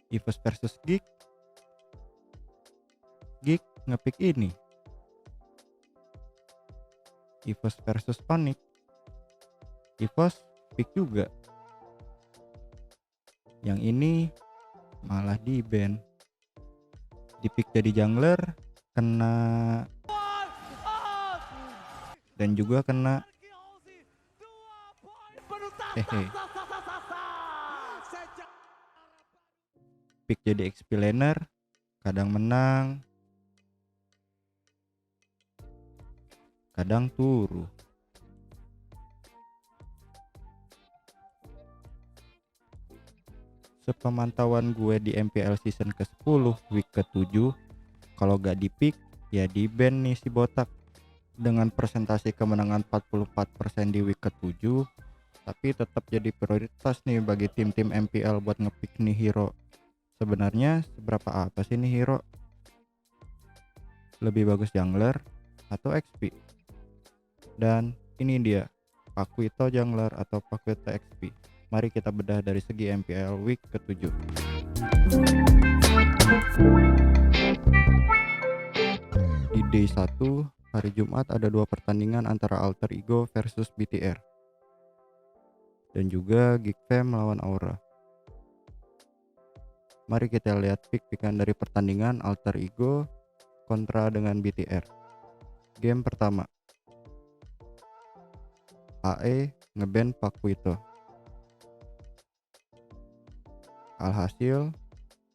EVOS versus Geek. Geek ngepick ini. EVOS versus Onyx. EVOS pick juga. Yang ini malah di ban. Di pick jadi jungler, kena dan juga kena hehe. Pick jadi XP laner, kadang menang, kadang turu. Sepemantauan gue di MPL season ke-10 week ke-7, kalau gak di pick ya di ban nih si botak. Dengan presentasi kemenangan 44% di week ke-7, tapi tetap jadi prioritas nih bagi tim-tim MPL buat ngepick nih hero. Sebenarnya seberapa apa sih nih hero? Lebih bagus jungler atau XP? Dan ini dia, Pakuito jungler atau Pakuito XP. Mari kita bedah dari segi MPL week ke-7. Di day 1, hari Jumat ada 2 pertandingan antara Alter Ego versus BTR. Dan juga Geek Fam melawan Aura. Mari kita lihat pick-pickan dari pertandingan Alter Ego kontra dengan BTR. Game pertama, AE ngeban Pakuito. Alhasil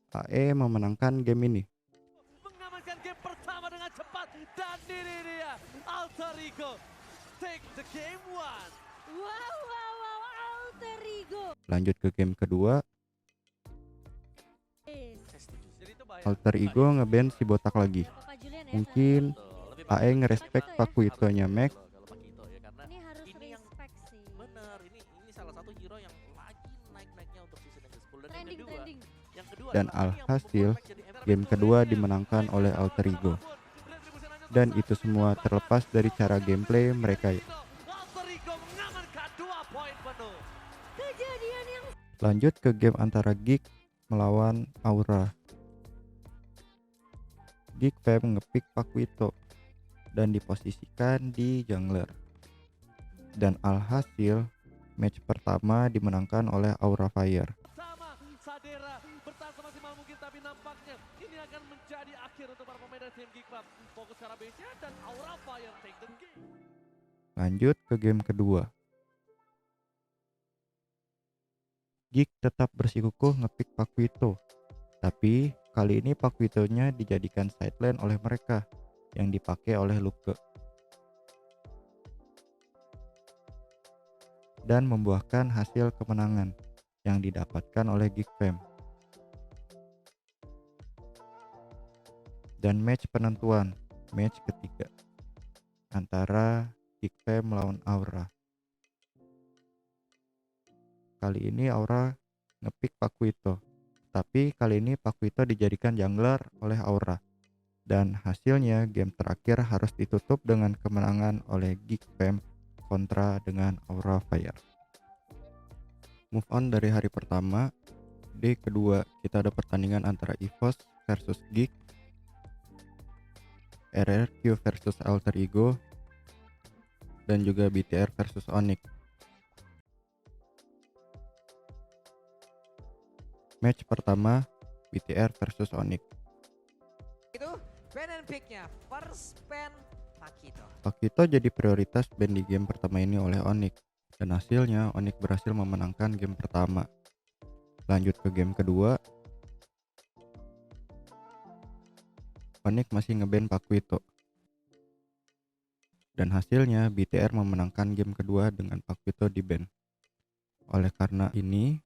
AE memenangkan game ini. Mengamankan game pertama dengan cepat, dan ini dia Alter Ego take the game one. Wow, Alter Ego. Lanjut ke game kedua, Jadi itu bahaya. Alter Ego ngeban si botak lagi. Papa Julian ya. Mungkin Lebih AE bagus ngerespek Pakuito ya? Pakuitonya Max kalau Pakuito ya, karena Ini harus ini yang respect sih. bener, ini salah satu hero yang lagi naik-naiknya untuk season yang ke-10, dan Trending, trending. yang kedua dan adalah ini yang alhasil membuat Max jadi MVP. game kedua dimenangkan oleh Alter Ego. Dan itu semua terlepas dari cara gameplay mereka. Alter Ego mengamankan 2 poin penuh. Kejadian yang Lanjut ke game antara Geek melawan Aura. Geek Fam ngepick Pakuito dan diposisikan di jungler. Dan alhasil match pertama dimenangkan oleh Aura Fire. Sama Sadera bertahan semaksimal mungkin, tapi nampaknya ini akan menjadi akhir untuk para pemain dari tim Geek Club. Fokus ke arah base-nya dan Aura Fire take the game. Lanjut ke game kedua. Geek tetap bersikukuh ngepick Pakuito, tapi kali ini Pakuitonya dijadikan sideline oleh mereka yang dipakai oleh Luke dan membuahkan hasil kemenangan yang didapatkan oleh Geek Fam. Dan match penentuan, match ketiga antara Geek Fam melawan Aura. Kali ini Aura ngepick Pakuito, tapi kali ini Pakuito dijadikan jungler oleh Aura. Dan hasilnya game terakhir harus ditutup dengan kemenangan oleh Geek Fam kontra dengan Aura Fire. Move on dari hari pertama, day kedua kita ada pertandingan antara EVOS versus Geek, RRQ versus Alter Ego, dan juga BTR versus Onyx. Match pertama BTR versus Onyx. Itu ban and picknya first ban Pakuito. Pakuito jadi prioritas ban di game pertama ini oleh Onyx, dan hasilnya Onyx berhasil memenangkan game pertama. Lanjut ke game kedua, Onyx masih ngeban Pakuito, dan hasilnya BTR memenangkan game kedua dengan Pakuito di ban. Oleh karena ini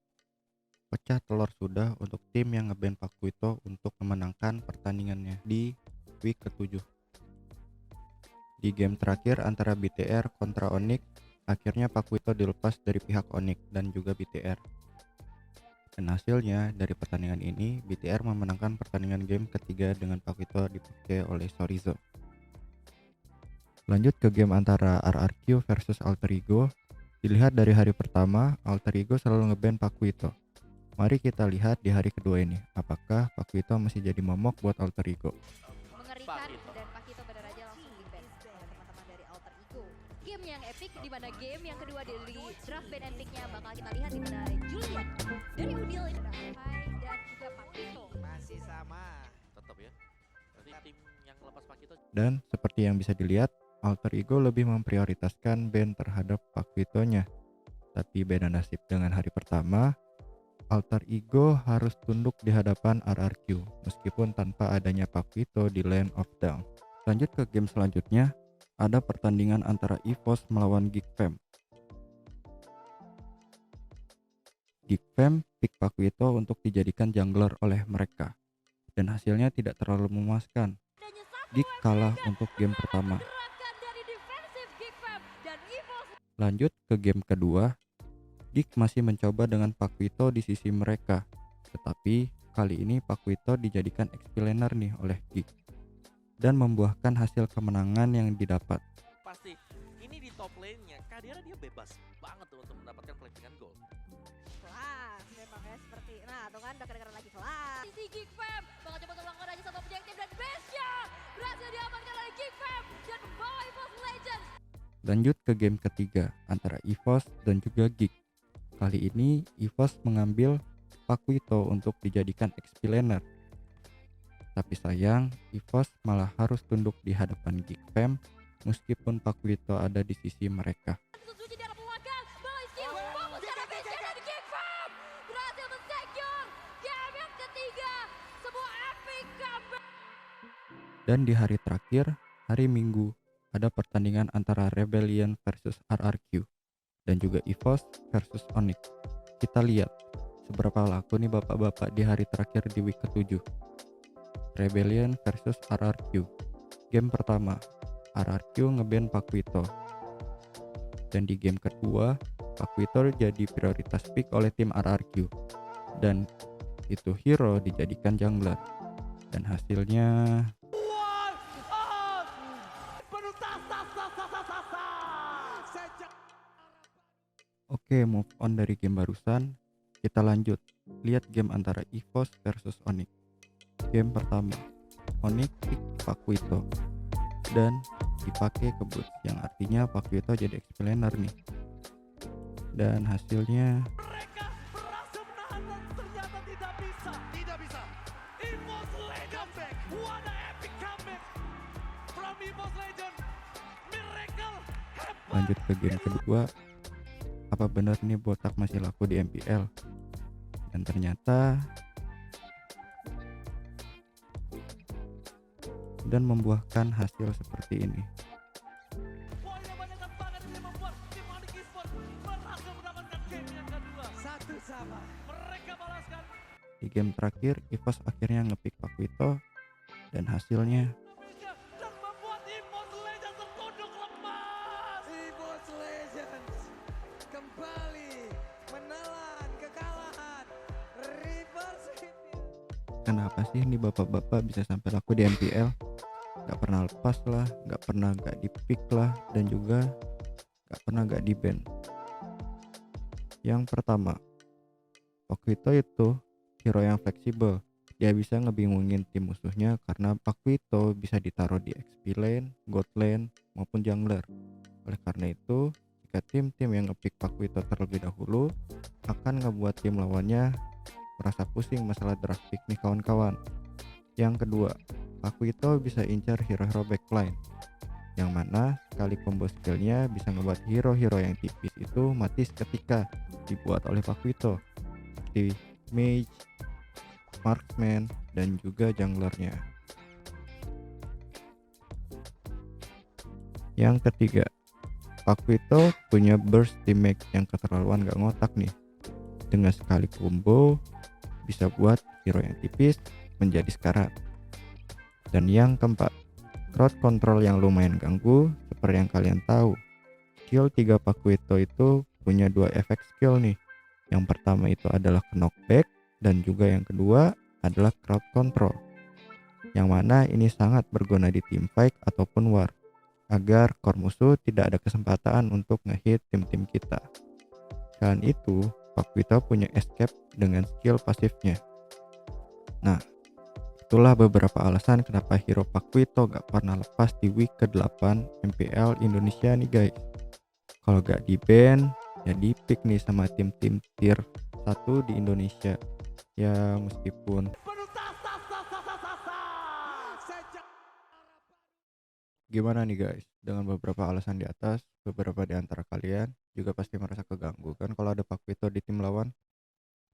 pecah telur sudah untuk tim yang ngeban Pakuito untuk memenangkan pertandingannya di week ke-7. Di game terakhir antara BTR kontra Onyx, akhirnya Pakuito dilepas dari pihak Onyx dan juga BTR. Dan hasilnya dari pertandingan ini, BTR memenangkan pertandingan game ketiga dengan Pakuito dipakai oleh Chorizo. Lanjut ke game antara RRQ versus Alter Ego. Dilihat dari hari pertama, Alter Ego selalu ngeban Pakuito. Mari kita lihat di hari kedua ini, apakah Pakuito masih jadi momok buat Alter Ego. Mengerikan dan Pakito benar aja langsung di ban oleh teman-teman dari Alter Ego. Game yang epic di mana game yang kedua dari draft ban and pick-nya bakal kita lihat di mana Julian dari Udil ini ada Hai dan juga Pakito. Masih sama. Tetap ya. Berarti tim yang lepas Pakito. Dan seperti yang bisa dilihat, Alter Ego lebih memprioritaskan ban terhadap Pakuitonya. Tapi beda nasib dengan hari pertama, Alter Ego harus tunduk di hadapan RRQ meskipun tanpa adanya Pakuito di Lane of Down. Lanjut ke game selanjutnya, ada pertandingan antara EVOS melawan Geekfam. Geekfam pick Pakuito untuk dijadikan jungler oleh mereka, dan hasilnya tidak terlalu memuaskan. Geek kalah untuk game pertama. Gerakan dari defensive Geekfam dan EVOS. Lanjut ke game kedua, Geek masih mencoba dengan Pakuito di sisi mereka, tetapi kali ini Pakuito dijadikan XP laner nih oleh Geek dan membuahkan hasil kemenangan yang didapat. Pasti ini di top lane-nya Kadira dia bebas banget tuh untuk mendapatkan plantingan gold. Kelas memang ya seperti nah tuh kan udah kedengeran lagi kelas. Si Geekfam bakal coba tolongkan aja satu objektif dan base-nya berhasil diamankan oleh Geekfam dan membawa EVOS Legends. Lanjut ke game ketiga antara EVOS dan juga Geek. Kali ini EVOS mengambil Pakuito untuk dijadikan XP laner. Tapi sayang, EVOS malah harus tunduk di hadapan Geekfam meskipun Pakuito ada di sisi mereka. Suci di arah belakang, balai skill, fokus ke arah base-nya dan Geekfam berhasil men-secure game yang ketiga. Sebuah epic comeback. Dan di hari terakhir, hari Minggu, ada pertandingan antara Rebellion versus RRQ dan juga EVOS versus Onyx. Kita lihat seberapa laku nih bapak-bapak di hari terakhir di week ke-7. Rebellion versus RRQ. Game pertama, RRQ ngeban Pakuito. Dan di game kedua, Pakuito jadi prioritas pick oleh tim RRQ. Dan itu hero dijadikan jungler. Dan hasilnya oke, move on dari game barusan. Kita lanjut. Lihat game antara EVOS versus Onyx. Game pertama, Onyx pick Pakuito dan dipakai ke boots, yang artinya Pakuito jadi XP laner nih. Dan hasilnya Mereka berhasil menahan dan ternyata tidak bisa. Tidak bisa. EVOS Legend comeback. What a epic comeback from EVOS Legend. Miracle happen. lanjut ke game kedua. Apa benar nih botak masih laku di MPL? Dan ternyata dan membuahkan hasil seperti ini. Poinnya banyak banget ini membuat tim Onyx Esports berhasil mendapatkan game yang kedua. Satu sama. Mereka balaskan. Di game terakhir, EVOS akhirnya ngepick Pakuito dan hasilnya Dan membuat EVOS Legends tertunduk lemas. EVOS Legends kembali menelan kekalahan. Reverse Reveal. kenapa sih nih bapak-bapak bisa sampai laku di MPL? Gak pernah lepas lah, gak pernah gak di pick lah, dan juga gak pernah gak di ban. Yang pertama, Pakuito itu hero yang fleksibel. Dia bisa ngebingungin tim musuhnya karena Pakuito bisa ditaruh di XP lane, gold lane, maupun jungler. Oleh karena itu, jika tim-tim yang ngepick Pakuito terlebih dahulu akan ngebuat tim lawannya merasa pusing masalah draft pick nih kawan-kawan. Yang kedua, Pakuito bisa incar hero-hero backline, yang mana sekali combo skillnya bisa ngebuat hero-hero yang tipis itu mati seketika dibuat oleh Pakuito, seperti mage, marksman, dan juga junglernya. Yang ketiga, Pakuito punya burst damage yang keterlaluan gak ngotak nih. Dengan sekali combo bisa buat hero yang tipis menjadi sekarat. Dan yang keempat, crowd control yang lumayan ganggu. Seperti yang kalian tahu, skill 3 Pakuito itu punya dua efek skill nih. Yang pertama itu adalah knockback, dan juga yang kedua adalah crowd control, yang mana ini sangat berguna di team fight ataupun war, agar core musuh tidak ada kesempatan untuk ngehit tim-tim kita. Selain itu, Paquito punya escape dengan skill pasifnya. Nah, itulah beberapa alasan kenapa hero Paquito gak pernah lepas di week ke-8 MPL Indonesia nih guys. Kalau gak di ban, ya di pick nih sama tim-tim tier 1 di Indonesia. Ya meskipun Penuh tas, tas, tas, tas, tas, tas, tas. Sejak gimana nih guys, dengan beberapa alasan di atas, beberapa di antara kalian juga pasti merasa keganggu kan kalau ada Paquito di tim lawan.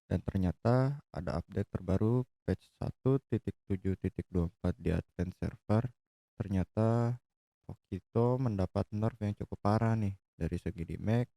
Dan ternyata ada update terbaru patch 1.7.24 di Advanced Server. Ternyata Paquito mendapat nerf yang cukup parah nih dari segi damage,